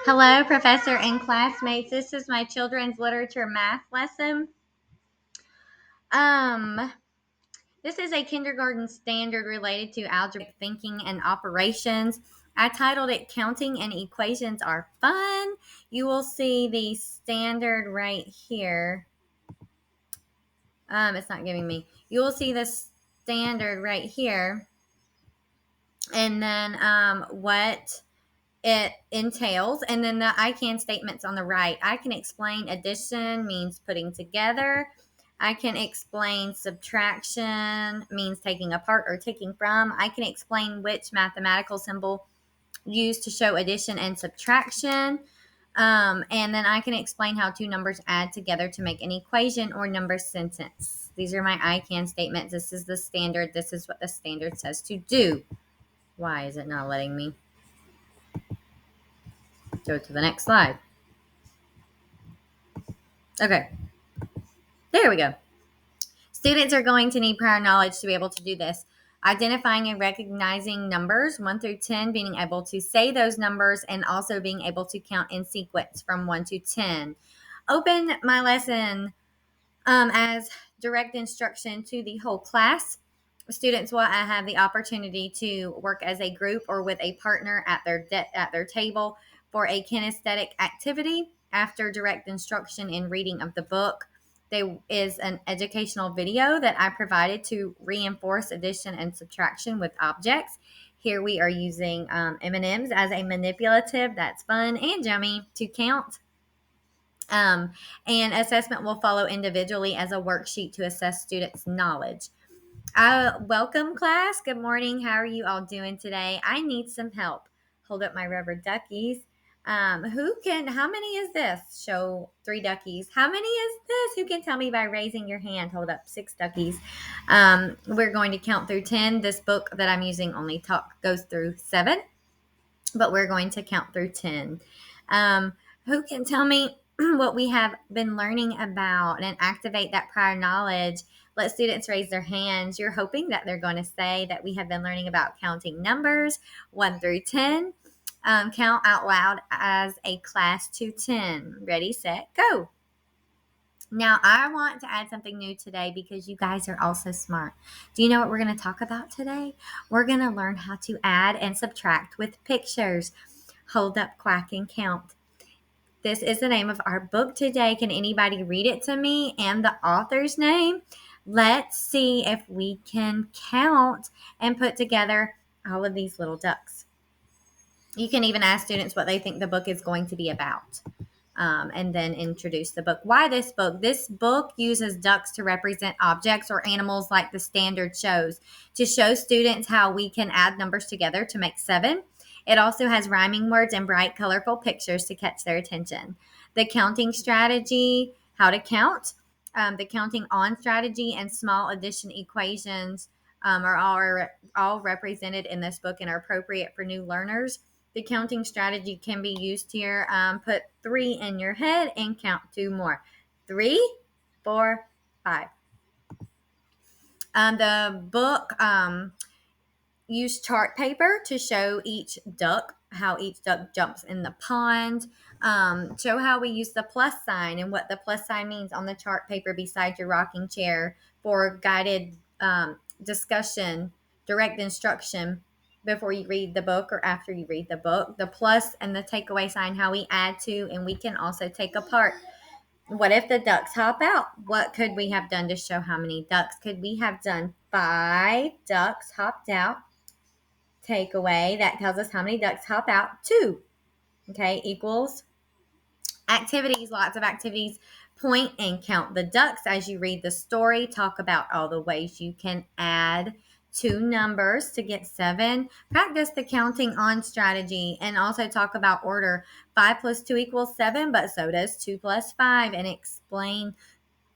Hello, Professor and classmates. This is my children's literature math lesson. Um, this is a kindergarten standard related to algebraic thinking and operations. I titled it Counting and Equations Are Fun. You will see the standard right here. It's not giving me. You will see the standard right here. And then what it entails, and then the I can statements on the right. I can explain addition means putting together. I can explain subtraction means taking apart or taking from. I can explain which mathematical symbol used to show addition and subtraction. And then I can explain how two numbers add together to make an equation or number sentence. These are my I can statements. This is the standard. This is what the standard says to do. Why is it not letting me? Go to the next slide. Okay, there we go. Students are going to need prior knowledge to be able to do this. Identifying and recognizing numbers 1 through 10, being able to say those numbers, and also being able to count in sequence from 1 to 10. Open my lesson as direct instruction to the whole class. Students will have the opportunity to work as a group or with a partner at their table for a kinesthetic activity. After direct instruction in reading of the book, there is an educational video that I provided to reinforce addition and subtraction with objects. Here we are using M&Ms as a manipulative. That's fun and yummy to count. And assessment will follow individually as a worksheet to assess students' knowledge. Welcome, class. Good morning. How are you all doing today? I need some help. Hold up my rubber duckies. How many is this? Show 3 duckies. How many is this? Who can tell me by raising your hand? Hold up 6 duckies. We're going to count through 10. This book that I'm using only goes through 7, but we're going to count through 10. Who can tell me what we have been learning about and activate that prior knowledge? Let students raise their hands. You're hoping that they're going to say that we have been learning about counting numbers 1 through 10. Count out loud as a class to 10. Ready, set, go. Now, I want to add something new today because you guys are all so smart. Do you know what we're going to talk about today? We're going to learn how to add and subtract with pictures. Hold up, quack, and count. This is the name of our book today. Can anybody read it to me and the author's name? Let's see if we can count and put together all of these little ducks. You can even ask students what they think the book is going to be about, and then introduce the book. Why this book? This book uses ducks to represent objects or animals like the standard shows, to show students how we can add numbers together to make 7. It also has rhyming words and bright, colorful pictures to catch their attention. The counting strategy, how to count, the counting on strategy, and small addition equations are all represented in this book and are appropriate for new learners. The counting strategy can be used here. Put 3 in your head and count 2 more. 3, 4, 5. The book used chart paper to show each duck, how each duck jumps in the pond. Show how we use the plus sign and what the plus sign means on the chart paper beside your rocking chair for guided discussion, direct instruction before you read the book or after you read the book. The plus and the takeaway sign, how we add to, and we can also take apart. What if the ducks hop out? What could we have done to show how many ducks? Could we have done 5 ducks hopped out? Takeaway, that tells us how many ducks hop out. 2. Okay, equals activities, lots of activities. Point and count the ducks as you read the story. Talk about all the ways you can add 2 numbers to get 7. Practice the counting on strategy and also talk about order. 5 plus 2 equals 7, but so does 2 plus 5, and explain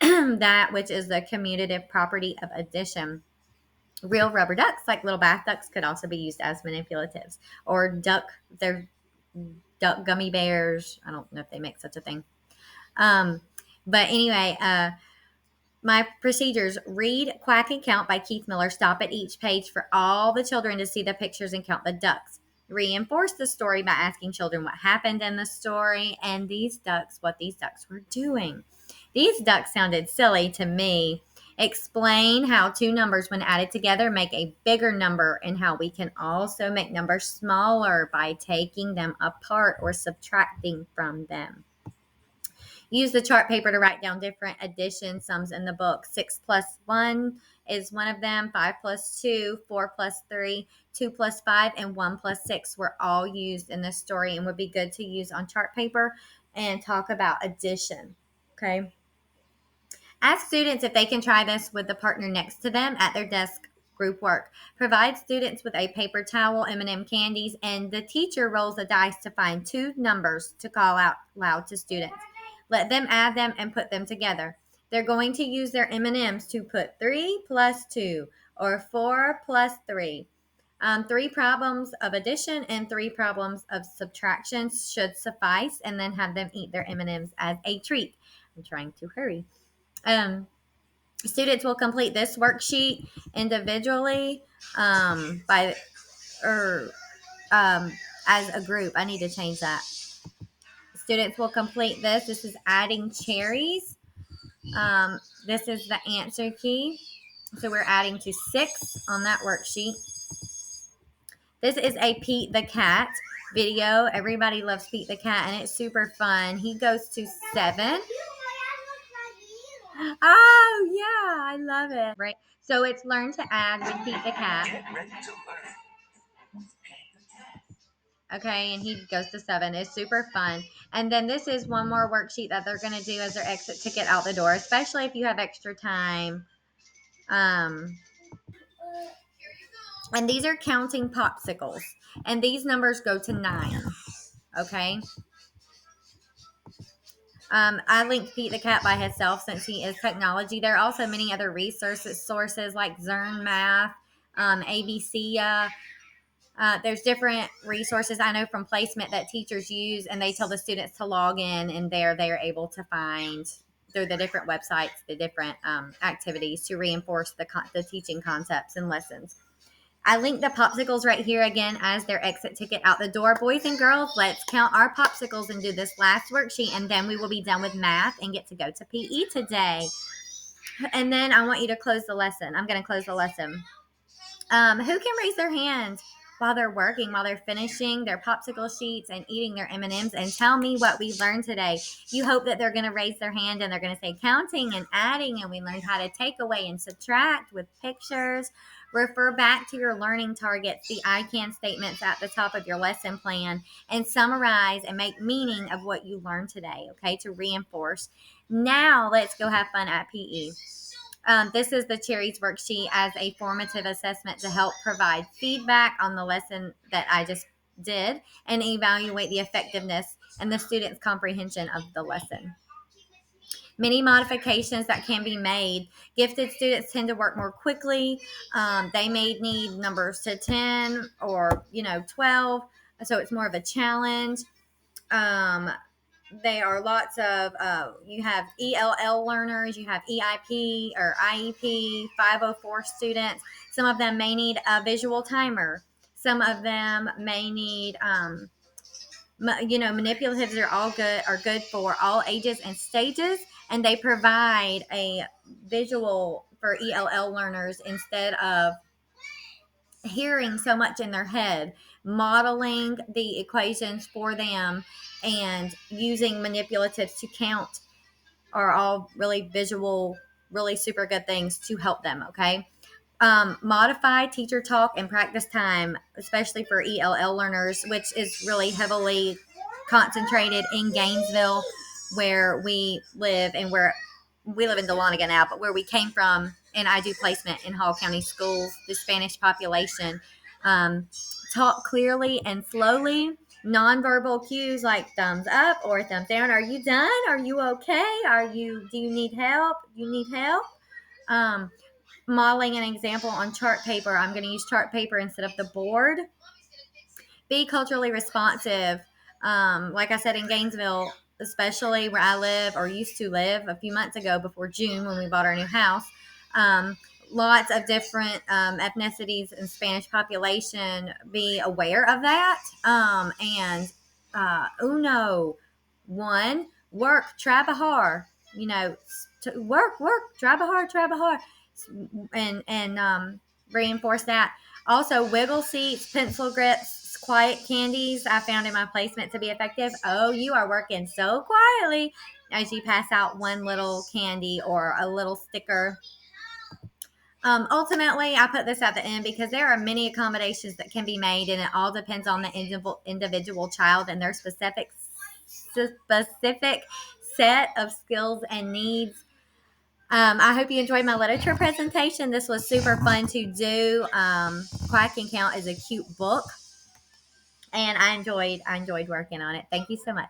that, which is the commutative property of addition. Real rubber ducks, like little bath ducks, could also be used as manipulatives. Or they're duck gummy bears. I don't know if they make such a thing. But anyway, my procedures: read Quack and Count by Keith Miller. Stop at each page for all the children to see the pictures and count the ducks. Reinforce the story by asking children what happened in the story and what these ducks were doing. These ducks sounded silly to me. Explain how two numbers, when added together, make a bigger number, and how we can also make numbers smaller by taking them apart or subtracting from them. Use the chart paper to write down different addition sums in the book. 6 plus 1 is one of them. 5 plus 2, 4 plus 3, 2 plus 5, and 1 plus 6 were all used in this story and would be good to use on chart paper and talk about addition. Okay. Ask students if they can try this with the partner next to them at their desk. Group work. Provide students with a paper towel, M&M candies, and the teacher rolls the dice to find two numbers to call out loud to students. Let them add them and put them together. They're going to use their M&Ms to put 3 plus 2 or 4 plus 3. 3 problems of addition and 3 problems of subtraction should suffice, and then have them eat their M&Ms as a treat. I'm trying to hurry. Students will complete this worksheet individually by or as a group. I need to change that. Students will complete this. This is adding cherries. This is the answer key. So we're adding to 6 on that worksheet. This is a Pete the Cat video. Everybody loves Pete the Cat, and it's super fun. He goes to 7. Oh, yeah, I love it. Right. So it's learn to add with Pete the Cat. Get ready to learn. Okay, and he goes to 7. It's super fun. And then this is one more worksheet that they're going to do as their exit ticket out the door, especially if you have extra time. And these are counting popsicles. And these numbers go to 9. Okay. I linked Pete the Cat by himself since he is technology. There are also many other sources like Zern Math, ABC. There's different resources I know from placement that teachers use, and they tell the students to log in, and they're able to find through the different websites the different activities to reinforce the teaching concepts and lessons. I linked the popsicles right here again as their exit ticket out the door. Boys and girls, let's count our popsicles and do this last worksheet, and then we will be done with math and get to go to PE today. And then I want you to close the lesson. I'm going to close the lesson. Who can raise their hand while they're working, while they're finishing their popsicle sheets and eating their M&Ms, and tell me what we learned today? You hope that they're going to raise their hand and they're going to say counting and adding, and we learned how to take away and subtract with pictures. Refer back to your learning targets, the I can statements at the top of your lesson plan, and summarize and make meaning of what you learned today, okay, to reinforce. Now let's go have fun at PE. This is the Cherries worksheet as a formative assessment to help provide feedback on the lesson that I just did and evaluate the effectiveness and the student's comprehension of the lesson. Many modifications that can be made. Gifted students tend to work more quickly. They may need numbers to 10 or 12, so it's more of a challenge. There are lots of, you have ELL learners, you have EIP or IEP, 504 students. Some of them may need a visual timer. Some of them may need, manipulatives are good for all ages and stages, and they provide a visual for ELL learners instead of hearing so much in their head. Modeling the equations for them and using manipulatives to count are all really visual, really super good things to help them, okay? Modify teacher talk and practice time, especially for ELL learners, which is really heavily concentrated in Gainesville, where we live, and where we live in Dahlonega now, but where we came from, and I do placement in Hall County schools, the Spanish population. Talk clearly and slowly. Nonverbal cues like thumbs up or thumbs down. Are you done? Are you okay? Do you need help? You need help? Modeling an example on chart paper. I'm going to use chart paper instead of the board. Be culturally responsive. Like I said, in Gainesville, especially where I live or used to live a few months ago before June when we bought our new house, lots of different ethnicities and Spanish population be aware of that. And uno, one, work, trabajar, you know, work, trabajar, and reinforce that. Also, wiggle seats, pencil grips, quiet candies I found in my placement to be effective. Oh, you are working so quietly as you pass out one little candy or a little sticker. Ultimately, I put this at the end because there are many accommodations that can be made, and it all depends on the individual child and their specific set of skills and needs. I hope you enjoyed my literature presentation. This was super fun to do. Quack and Count is a cute book, and I enjoyed working on it. Thank you so much.